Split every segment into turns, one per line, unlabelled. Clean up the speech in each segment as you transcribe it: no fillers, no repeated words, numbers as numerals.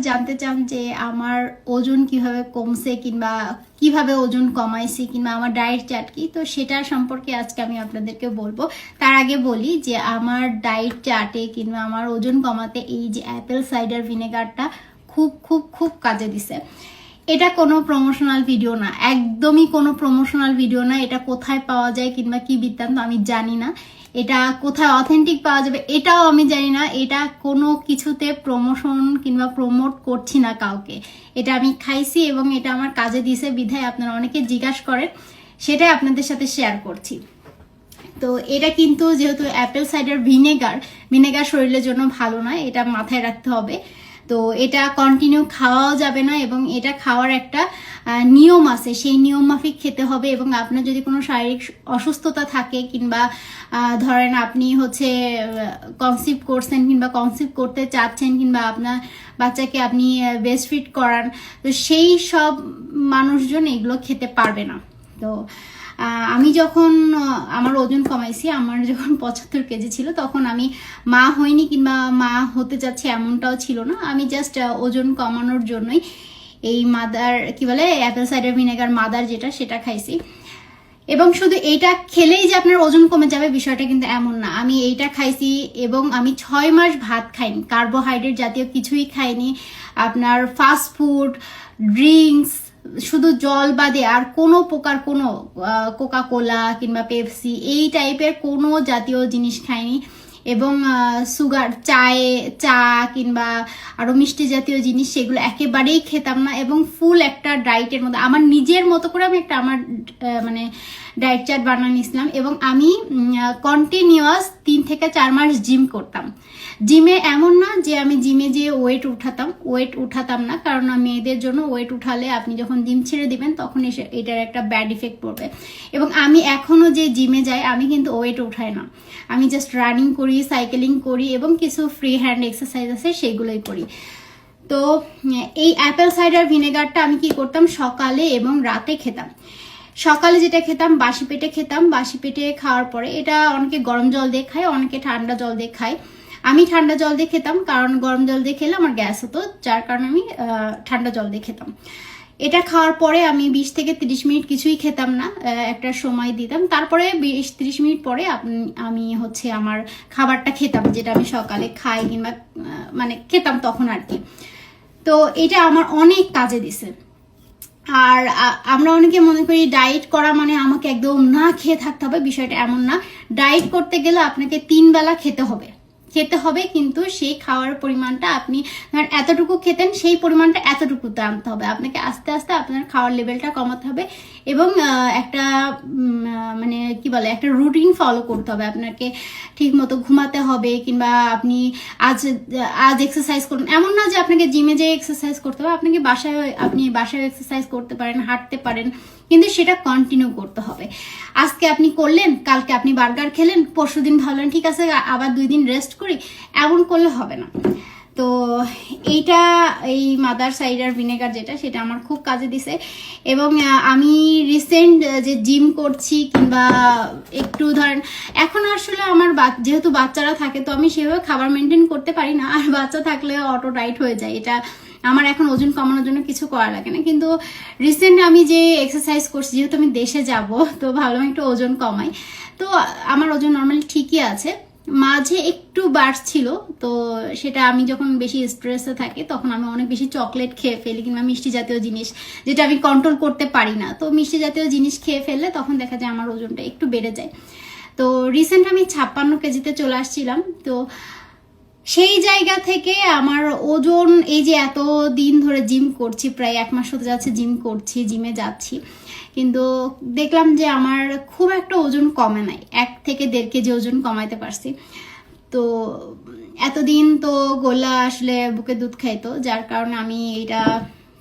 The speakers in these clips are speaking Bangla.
জানতে চান যে আমার ওজন কিভাবে কমছে কিংবা কিভাবে ওজন কমাইছি কিংবা আমার ডায়েট চার্ট কি, তো সেটা সম্পর্কে আজকে আমি আপনাদেরকে বলবো। তার আগে বলি যে আমার ডায়েট চার্টে কিংবা আমার ওজন কমাতে এই যে অ্যাপেল সাইডার ভিনেগারটা খুব খুব খুব কাজে দিছে। এটা কোনো প্রমোশনাল ভিডিও না, একদমই কোনো প্রমোশনাল ভিডিও না। এটা কোথায় পাওয়া যায় কিংবা কি বৃত্তান্ত আমি জানি না, এটা কোথায় অথেন্টিক পাওয়া যাবে এটাও আমি জানি না। এটা কোনো কিছুতে প্রমোশন কিংবা প্রমোট করছি না কাউকে, এটা আমি খাইছি এবং এটা আমার কাজে দিছে বিধায় আপনারা অনেকে জিজ্ঞাসা করেন, সেটাই আপনাদের সাথে শেয়ার করছি। তো এটা কিন্তু যেহেতু অ্যাপেল সাইডার ভিনেগার শরীরের জন্য ভালো নয়, এটা মাথায় রাখতে হবে। তো এটা কন্টিনিউ খাওয়াও যাবে না এবং এটা খাওয়ার একটা নিয়ম আছে, সেই নিয়ম মাফিক খেতে হবে। এবং আপনার যদি কোনো শারীরিক অসুস্থতা থাকে কিংবা ধরেন আপনি হচ্ছে কনসিভ করছেন কিংবা কনসিভ করতে চাচ্ছেন কিংবা আপনার বাচ্চাকে আপনি ব্রেস্ট ফিড করান, তো সেই সব মানুষজন এগুলো খেতে পারবে না। তো আমি যখন আমার ওজন কমাইছি, আমার যখন 75 কেজি ছিল, তখন আমি মা হইনি কিংবা মা হতে যাচ্ছে এমনটাও ছিল না। আমি জাস্ট ওজন কমানোর জন্যই এই মাদার কি বলে অ্যাপেল সাইডার ভিনেগার মাদার যেটা, সেটা খাইছি। এবং শুধু এইটা খেলেই যে আপনার ওজন কমে যাবে বিষয়টা কিন্তু এমন না। আমি এইটা খাইছি এবং আমি 6 মাস ভাত খাইনি, কার্বোহাইড্রেট জাতীয় কিছুই খাইনি, আপনার ফাস্ট ফুড, ড্রিঙ্কস, শুধু জল বাদে আর কোনো প্রকার কোনো কোকা কোলা কিংবা পেপসি এই টাইপের কোনো জাতীয় জিনিস খাইনি। এবং সুগার চা কিংবা আরো মিষ্টি জাতীয় জিনিস সেগুলো একেবারেই খেতাম না। এবং ফুল একটা ডায়েটের মধ্যে আমার নিজের মতো করে আমি একটা আমার মানে ডায়েট চার্ট বানিয়ে নিয়েছিলাম। এবং আমি কন্টিনিউয়াস 3 থেকে 4 মাস জিম করতাম। জিমে এমন না যে আমি জিমে যেয়ে ওয়েট উঠাতাম না, কারণ মেয়েদের জন্য ওয়েট উঠালে আপনি যখন জিম ছেড়ে দিবেন তখন এটার একটা ব্যাড ইফেক্ট পড়বে। এবং আমি এখনো যে জিমে যাই আমি কিন্তু ওয়েট উঠাই না, আমি জাস্ট রানিং করি, সাইকেলিং করি এবং কিছু ফ্রি হ্যান্ড এক্সারসাইজ আছে সেগুলোই করি। তো এই অ্যাপেল সাইডার ভিনেগারটা আমি কি করতাম, সকালে এবং রাতে খেতাম। সকালে যেটা খেতাম বাসি পেটে খেতাম, বাসি পেটে খাওয়ার পরে এটা অনেকে গরম জল দিয়ে খায়, অনেকে ঠান্ডা জল দিয়ে খায়। আমি ঠান্ডা জল দিয়ে খেতাম, কারণ গরম জল দিয়ে খেলে আমার গ্যাস হতো, যার কারণে আমি ঠান্ডা জল দিয়ে খেতাম। এটা খাওয়ার পরে আমি 20 থেকে 30 মিনিট কিছুই খেতাম না, একটা সময় দিতাম। তারপরে 20-30 মিনিট পরে আমি হচ্ছে আমার খাবারটা খেতাম, যেটা আমি সকালে খাই কিংবা মানে খেতাম তখন আর কি। তো এটা আমার অনেক কাজে দিছে। আর আমরা অনেকে মনে করি ডায়েট করা মানে আমাকে একদম না খেয়ে থাকতে হবে, বিষয়টা এমন না। ডায়েট করতে গেলে আপনাকে 3 বেলা খেতে হবে, কিন্তু সেই খাওয়ার পরিমাণটা আপনি ধরেন এতটুকু খেতেন, সেই পরিমাণটা এতটুকুতে আনতে হবে। আপনাকে আস্তে আস্তে আপনার খাওয়ার লেভেলটা কমাতে হবে এবং একটা মানে কি বলে একটা রুটিন ফলো করতে হবে। আপনাকে ঠিক মতো ঘুমাতে হবে কিংবা আপনি আজ এক্সারসাইজ করুন, এমন না যে আপনাকে জিমে যেয়ে এক্সারসাইজ করতে হবে। আপনি বাসায় এক্সারসাইজ করতে পারেন, হাঁটতে পারেন, কিন্তু সেটা কন্টিনিউ করতে হবে। আজকে আপনি করলেন, কালকে আপনি বার্গার খেলেন, পরশুদিন ভাবলেন ঠিক আছে আবার 2 দিন রেস্ট করি, এমন করলে হবে না। তো এইটা এই মাদার সাইডার ভিনেগার যেটা, সেটা আমার খুব কাজে দিছে। এবং আমি রিসেন্ট যে জিম করছি কিংবা একটু ধরেন এখন আসলে আমার যেহেতু বাচ্চারা থাকে তো আমি সেভাবে খাবার মেনটেন করতে পারি না, আর বাচ্চা থাকলে অটো ডায়েট হয়ে যায়। এটা আমার এখন ওজন কমানোর জন্য কিছু করা লাগে না। কিন্তু রিসেন্ট আমি যে এক্সারসাইজ করছি, যেহেতু আমি দেশে যাব তো ভাবলাম একটু ওজন কমাই। তো আমার ওজন নর্মালি ঠিকই আছে, মাঝে একটু বাড়ছিল। তো সেটা আমি যখন বেশি স্ট্রেসে থাকি তখন আমি অনেক বেশি চকলেট খেয়ে ফেলি কিংবা মিষ্টি জাতীয় জিনিস, যেটা আমি কন্ট্রোল করতে পারি না। তো মিষ্টি জাতীয় জিনিস খেয়ে ফেললে তখন দেখা যায় আমার ওজনটা একটু বেড়ে যায়। তো রিসেন্ট আমি 56 কেজিতে চলে আসছিলাম। তো সেই জায়গা থেকে আমার ওজন, এই যে এত দিন ধরে জিম করছি, প্রায় 1 মাস হতে যাচ্ছে জিম করছি, জিমে যাচ্ছি, কিন্তু দেখলাম যে আমার খুব একটা ওজন কমে নাই, 1 থেকে 1.5 কেজি ওজন কমাইতে পারছি। তো এতদিন তো গোল্লা আসলে বুকে দুধ খাইতো, যার কারণে আমি এটা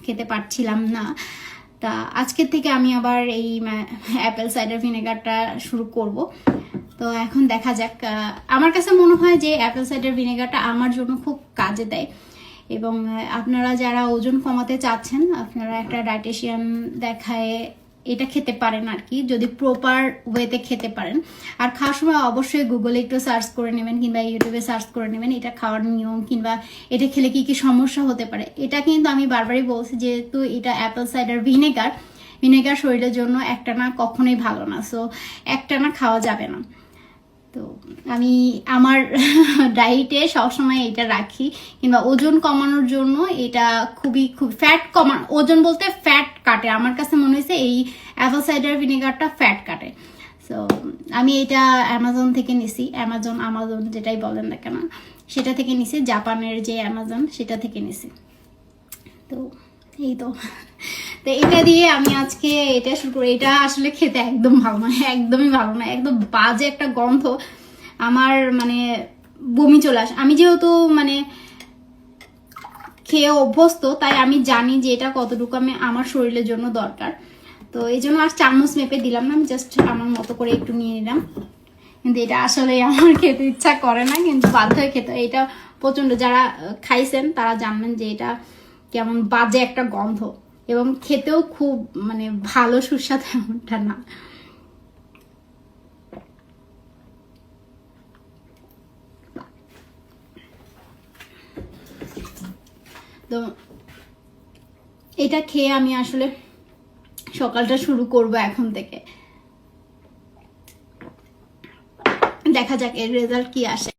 খেতে পারছিলাম না। তা আজকের থেকে আমি আবার এই অ্যাপেল সাইডার ভিনেগারটা শুরু করব। তো এখন দেখা যাক। আমার কাছে মনে হয় যে অ্যাপেল সাইডার ভিনেগারটা আমার জন্য খুব কাজে দেয়। এবং আপনারা যারা ওজন কমাতে চাচ্ছেন, আপনারা একটা ডায়েটিশিয়ান দেখায় এটা খেতে পারেন আর কি, যদি প্রপার ওয়েতে খেতে পারেন। আর খাওয়ার সময় অবশ্যই গুগলে একটু সার্চ করে নেবেন কিংবা ইউটিউবে সার্চ করে নেবেন এটা খাওয়ার নিয়ম কিংবা এটা খেলে কি কি সমস্যা হতে পারে। এটা কিন্তু আমি বারবারই বলছি, যেহেতু এটা অ্যাপেল সাইডার ভিনেগার শরীরের জন্য একটানা কখনোই ভালো না, সো একটানা খাওয়া যাবে না। তো আমি আমার ডায়েটে সবসময় এটা রাখি, কিংবা ওজন কমানোর জন্য এটা খুব ফ্যাট কমানো, ওজন বলতে ফ্যাট কাটে। আমার কাছে মনে হয়েছে এই অ্যাপেল সাইডার ভিনেগারটা ফ্যাট কাটে। সো আমি এটা অ্যামাজন থেকে নিছি, আমাজন যেটাই বলেন না কেন সেটা থেকে নিছি, জাপানের যে অ্যামাজন সেটা থেকে নিছি। তো এই তো এটা দিয়ে আমি আজকে এটা শুরু করি। এটা আসলে খেতে একদম ভালো না, একদমই ভালো না, একদম বাজে একটা গন্ধ। আমার মানে বমি চলে আসে। আমি যেহেতু মানে খেয়ে অভ্যস্ত, তাই আমি জানি যে এটা কতটুকু আমার শরীরের জন্য দরকার। তো এই জন্য আর চামচ মেপে দিলাম না, আমি জাস্ট আমার মতো করে একটু নিয়ে নিলাম। কিন্তু এটা আসলে আমার খেতে ইচ্ছা করে না, কিন্তু বাধ্য হয়ে খেতে। এটা প্রচন্ড, যারা খাইছেন তারা জানবেন যে এটা কেমন বাজে একটা গন্ধ, এবং খেতেও খুব মানে ভালো সুস্বাদু এমনটা না। তো এটা খেয়ে আমি আসলে সকালটা শুরু করব এখন থেকে। দেখা যাক এর রেজাল্ট কি আসে।